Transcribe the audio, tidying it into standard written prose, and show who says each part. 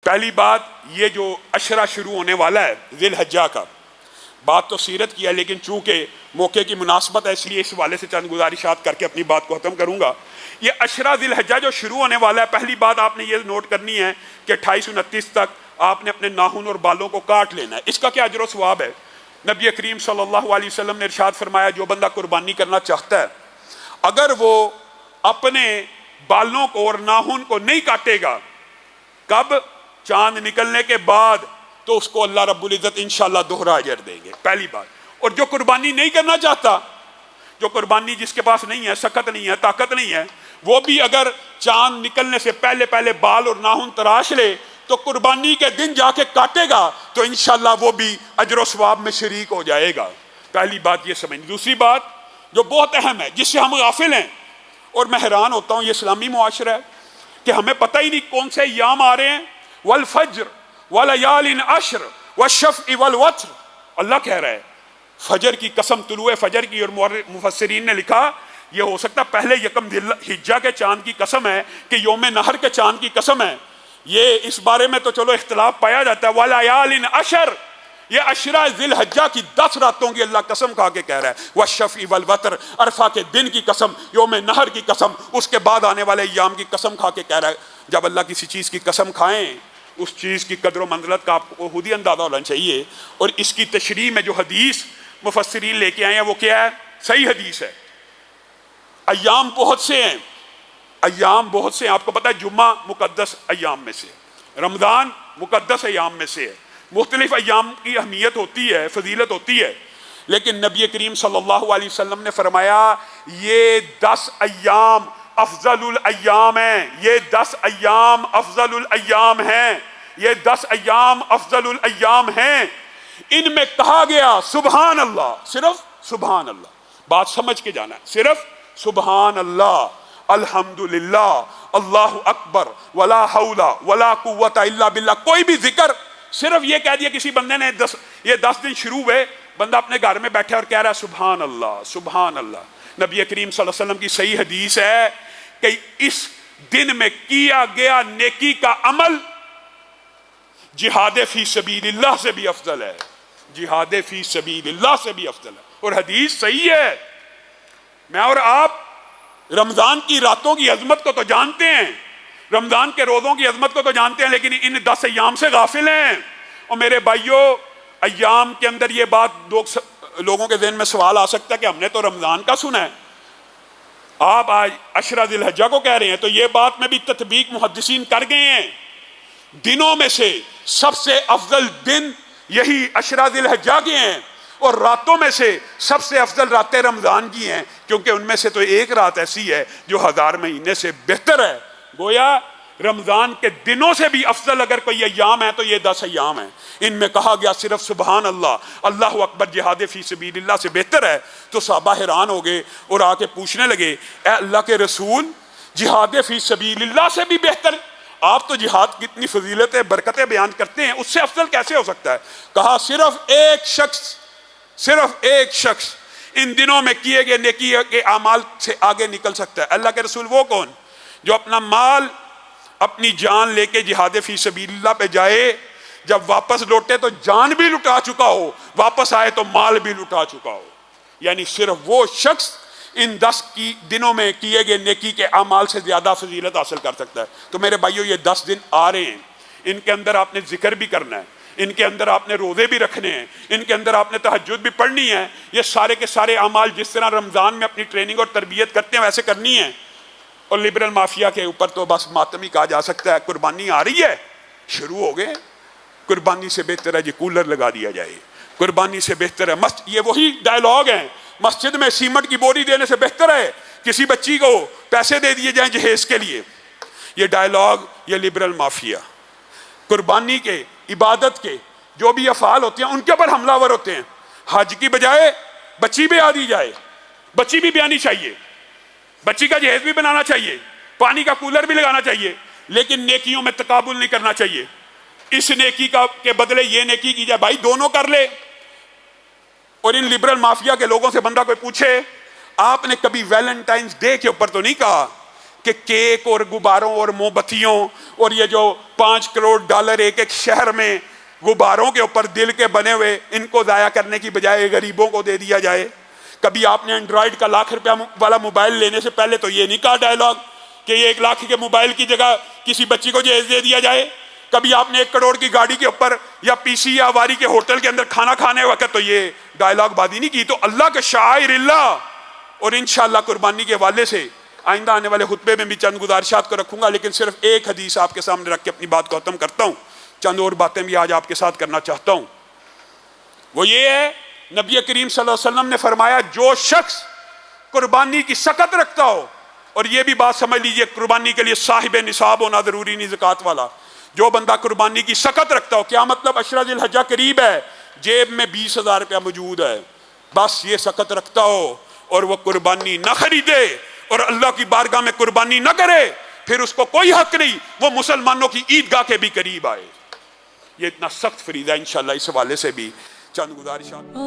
Speaker 1: پہلی بات یہ جو عشرہ شروع ہونے والا ہے ذی الحجہ کا، بات تو سیرت کی ہے لیکن چونکہ موقع کی مناسبت ہے اس لیے اس حوالے سے چند گزارشات کر کے اپنی بات کو ختم کروں گا۔ یہ عشرہ ذی الحجہ جو شروع ہونے والا ہے، پہلی بات آپ نے یہ نوٹ کرنی ہے کہ 28-29 تک آپ نے اپنے ناخن اور بالوں کو کاٹ لینا ہے۔ اس کا کیا اجر و ثواب ہے؟ نبی کریم صلی اللہ علیہ وسلم نے ارشاد فرمایا جو بندہ قربانی کرنا چاہتا ہے اگر وہ اپنے بالوں کو اور ناخن کو نہیں کاٹے گا، کب؟ چاند نکلنے کے بعد، تو اس کو اللہ رب العزت انشاءاللہ دوہرا اجر دیں گے، پہلی بات۔ اور جو قربانی نہیں کرنا چاہتا، جو قربانی جس کے پاس نہیں ہے، سخت نہیں ہے، طاقت نہیں ہے، وہ بھی اگر چاند نکلنے سے پہلے پہلے بال اور ناخن تراش لے تو قربانی کے دن جا کے کاٹے گا تو انشاءاللہ وہ بھی اجر و ثواب میں شریک ہو جائے گا۔ پہلی بات یہ سمجھ۔ دوسری بات جو بہت اہم ہے جس سے ہم غافل ہیں، اور میں حیران ہوتا ہوں یہ اسلامی معاشرہ ہے کہ ہمیں پتہ ہی نہیں کون سے ایام آ رہے ہیں۔ والفجر ولیال عشر والشفع والوتر، اللہ کہہ رہا ہے فجر کی قسم، طلوع فجر کی، اور مفسرین نے لکھا یہ ہو سکتا پہلے یکم ذی الحجہ کے چاند کی قسم ہے کہ یوم نہر کے چاند کی قسم ہے۔ یہ اس بارے میں تو چلو اختلاف پایا جاتا ہے۔ ولیال عشر، یہ عشرہ ذی الحجہ کی 10 راتوں کی اللہ قسم کھا کے کہہ رہا ہے۔ والشفع والوتر، عرفہ کے دن کی قسم، یوم نہر کی قسم، اس کے بعد آنے والے ایام کی قسم کھا کے کہہ رہا ہے۔ جب اللہ کسی چیز کی قسم کھائیں اس چیز کی قدر و منزلت کا آپ کو خود ہی اندازہ ہونا چاہیے۔ اور اس کی تشریح میں جو حدیث مفسرین لے کے آئے ہیں وہ کیا ہے؟ صحیح حدیث ہے۔ ایام بہت سے ہیں، ایام بہت سے ہیں، آپ کو پتہ ہے جمعہ مقدس ایام میں سے، رمضان مقدس ایام میں سے ہے، مختلف ایام کی اہمیت ہوتی ہے، فضیلت ہوتی ہے، لیکن نبی کریم صلی اللہ علیہ وسلم نے فرمایا یہ 10 ایام افضل الایام ہیں، یہ 10 ایام افضل الایام ہیں، یہ 10 ایام افضل الایام ہیں۔ ان میں کہا گیا سبحان اللہ، صرف سبحان اللہ، بات سمجھ کے جانا ہے، صرف سبحان اللہ، الحمدللہ، اللہ اکبر، ولا حول ولا قوت الا باللہ، کوئی بھی ذکر، صرف یہ کہہ دیا کسی بندے نے یہ 10 دن شروع ہوئے، بندہ اپنے گھر میں بیٹھے اور کہہ رہا ہے سبحان اللہ سبحان اللہ۔ نبی کریم صلی اللہ علیہ وسلم کی صحیح حدیث ہے کہ اس دن میں کیا گیا نیکی کا عمل جہاد فی سبیل اللہ سے بھی افضل ہے، جہاد فی سبیل اللہ سے بھی افضل ہے، اور حدیث صحیح ہے۔ میں اور آپ رمضان کی راتوں کی عظمت کو تو جانتے ہیں، رمضان کے روزوں کی عظمت کو تو جانتے ہیں، لیکن ان 10 ایام سے غافل ہیں۔ اور میرے بھائیوں، ایام کے اندر یہ بات لوگوں کے ذہن میں سوال آ سکتا ہے کہ ہم نے تو رمضان کا سنا ہے، آپ آج عشرہ ذی الحجہ کو کہہ رہے ہیں، تو یہ بات میں بھی تطبیق محدثین کر گئے ہیں۔ دنوں میں سے سب سے افضل دن یہی عشرہ ذی الحجہ کے ہیں، اور راتوں میں سے سب سے افضل راتیں رمضان کی ہیں، کیونکہ ان میں سے تو ایک رات ایسی ہے جو 1000 مہینے سے بہتر ہے۔ گویا رمضان کے دنوں سے بھی افضل اگر کوئی ایام ہے تو یہ 10 ایام ہیں۔ ان میں کہا گیا صرف سبحان اللہ، اللہ اکبر، جہاد فی سبیل اللہ سے بہتر ہے۔ تو صحابہ حیران ہو گئے اور آ کے پوچھنے لگے اے اللہ کے رسول، جہاد فی سبیل اللہ سے بھی بہتر؟ آپ تو جہاد کی اتنی فضیلتیں برکتیں بیان کرتے ہیں، اس سے افضل کیسے ہو سکتا ہے؟ کہا صرف ایک شخص ان دنوں میں کیے گئے نیکی کے اعمال سے آگے نکل سکتا ہے۔ اللہ کے رسول وہ کون؟ جو اپنا مال، اپنی جان لے کے جہاد فی سبیل اللہ پہ جائے، جب واپس لوٹے تو جان بھی لٹا چکا ہو، واپس آئے تو مال بھی لٹا چکا ہو۔ یعنی صرف وہ شخص ان 10 دنوں میں کیے گئے نیکی کے اعمال سے زیادہ فضیلت حاصل کر سکتا ہے۔ تو میرے بھائیوں، یہ 10 دن آ رہے ہیں، ان کے اندر آپ نے ذکر بھی کرنا ہے، ان کے اندر آپ نے روزے بھی رکھنے ہیں، ان کے اندر آپ نے تہجد بھی پڑھنی ہے۔ یہ سارے کے سارے اعمال جس طرح رمضان میں اپنی ٹریننگ اور تربیت کرتے ہیں ویسے کرنی ہے۔ اور لبرل مافیا کے اوپر تو بس ماتم ہی کہا جا سکتا ہے، قربانی آ رہی ہے، شروع ہو گئے، قربانی سے بہتر ہے جی کولر لگا دیا جائے، قربانی سے بہتر ہے یہ وہی ڈائلاگ ہیں، مسجد میں سیمنٹ کی بوری دینے سے بہتر ہے کسی بچی کو پیسے دے دیے جائیں جہیز کے لیے۔ یہ ڈائلاگ، یہ لبرل مافیا قربانی کے، عبادت کے جو بھی افعال ہوتے ہیں ان کے اوپر حملہ ور ہوتے ہیں۔ حج کی بجائے بچی بھی آ دی جائے، بچی بھی آنی چاہیے، بچی کا جہیز بھی بنانا چاہیے، پانی کا کولر بھی لگانا چاہیے، لیکن نیکیوں میں تقابل نہیں کرنا چاہیے۔ اس نیکی کے بدلے یہ نیکی کی جائے، بھائی دونوں کر لے۔ اور ان لبرل مافیا کے لوگوں سے بندہ کوئی پوچھے آپ نے کبھی ویلنٹائنز ڈے کے اوپر تو نہیں کہا کہ کیک اور غباروں اور موم بتیوں اور یہ جو $5 کروڑ ایک ایک شہر میں غباروں کے اوپر دل کے بنے ہوئے، ان کو ضائع کرنے کی بجائے غریبوں کو دے دیا جائے۔ کبھی آپ نے اینڈرائیڈ کا ₹1,00,000 والا موبائل لینے سے پہلے تو یہ نہیں کہا ڈائلاگ کہ یہ 1,00,000 کے موبائل کی جگہ کسی بچی کو جہیز دے دیا جائے۔ کبھی آپ نے 1 کروڑ کی گاڑی کے اوپر یا پی سی یا واری کے ہوٹل کے اندر کھانا کھانے وقت تو یہ ڈائلاگ بازی نہیں کی۔ تو اللہ کے شاعر اللہ، اور انشاءاللہ قربانی کے حوالے سے آئندہ آنے والے خطبے میں بھی چند گزارشات کو رکھوں گا، لیکن صرف ایک حدیث آپ کے سامنے رکھ کے اپنی بات کو ختم کرتا ہوں۔ چند اور باتیں بھی آج آپ کے ساتھ کرنا چاہتا ہوں۔ وہ یہ ہے، نبی کریم صلی اللہ علیہ وسلم نے فرمایا جو شخص قربانی کی سخت رکھتا ہو، اور یہ بھی بات سمجھ لیجئے قربانی کے لیے صاحب نصاب ہونا ضروری نہیں زکوٰۃ والا، جو بندہ قربانی کی سخت رکھتا ہو، کیا مطلب؟ عشرہ ذی الحجہ قریب ہے، جیب میں $20,000 موجود ہے، بس یہ سخت رکھتا ہو اور وہ قربانی نہ خریدے اور اللہ کی بارگاہ میں قربانی نہ کرے، پھر اس کو کوئی حق نہیں وہ مسلمانوں کی عیدگاہ کے بھی قریب آئے۔ یہ اتنا سخت فریضہ ہے، انشاءاللہ اس حوالے سے بھی چند گزارشات۔